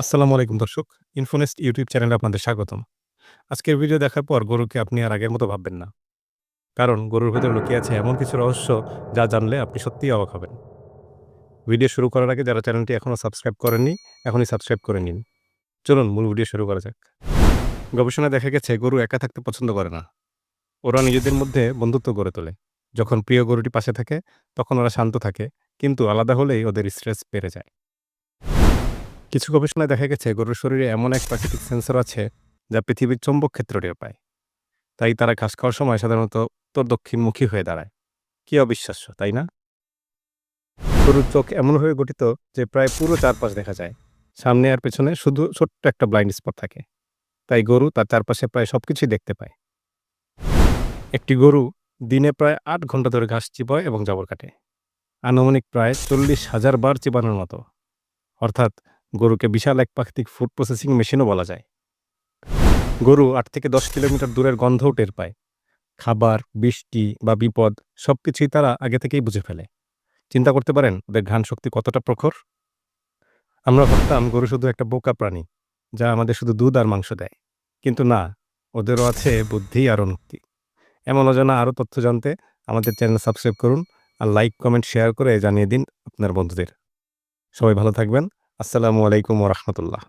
আসসালামু আলাইকুম দর্শক। ইনফোনেস্ট ইউটিউব চ্যানেলে আপনাদের স্বাগতম। আজকের ভিডিও দেখার পর গরুকে আপনি আর আগের মতো ভাববেন না। কারণ গরুর ভেতরে লুকিয়ে আছে এমন কিছু রহস্য যা জানলে আপনি সত্যিই অবাক হবেন। ভিডিও শুরু করার আগে যারা চ্যানেলটি এখনও সাবস্ক্রাইব করেননি, এখনই সাবস্ক্রাইব করে নিন। চলুন মূল ভিডিও শুরু করা যাক। গবেষণায় দেখা গেছে গরু একা থাকতে পছন্দ করে না। ওরা নিজেদের মধ্যে বন্ধুত্ব গড়ে তোলে। যখন প্রিয় গরুটি পাশে থাকে তখন ওরা শান্ত থাকে, কিন্তু আলাদা হলেই ওদের স্ট্রেস বেড়ে যায়। কিছু গবেষণায় দেখা গেছে গরুর শরীরে এমন এক প্রাকৃতিক সেন্সর আছে যা পৃথিবীর চৌম্বক ক্ষেত্র টের পায়। তাই তারা ঘাস খাওয়ার সময় সাধারণত উত্তর দক্ষিণমুখী হয়ে দাঁড়ায়। কি অবিশ্বাস্য, তাই না? গরুর চোখ এমনভাবে গঠিত যে প্রায় পুরো চারপাশ দেখা যায়। সামনে আর পেছনে শুধু ছোট্ট একটা ব্লাইন্ড স্পট থাকে। তাই গরু তার চারপাশে প্রায় সবকিছুই দেখতে পায়। একটি গরু দিনে প্রায় ৮ ঘন্টা ধরে ঘাস চিবায় এবং জাবর কাটে। আনুমানিক প্রায় ৪০,০০০ বার চিবানোর মতো। অর্থাৎ গরুকে বিশাল এক প্রাকৃতিক ফুড প্রসেসিং মেশিনও বলা যায়। গরু ৮ থেকে ১০ কিলোমিটার দূরের গন্ধও টের পায়। খাবার, বৃষ্টি বা বিপদ সবকিছুই তারা আগে থেকেই বুঝে ফেলে। চিন্তা করতে পারেন ওদের ঘ্রাণ শক্তি কতটা প্রখর? আমরা ভাবতাম গরু শুধু একটা বোকা প্রাণী, যা আমাদের শুধু দুধ আর মাংস দেয়। কিন্তু না, ওদেরও আছে বুদ্ধি আর অনুভূতি। এমন অজানা আরও তথ্য জানতে আমাদের চ্যানেল সাবস্ক্রাইব করুন আর লাইক, কমেন্ট, শেয়ার করে জানিয়ে দিন আপনার বন্ধুদের। সবাই ভালো থাকবেন। আসসালামু আলাইকুম ওয়া রাহমাতুল্লাহ।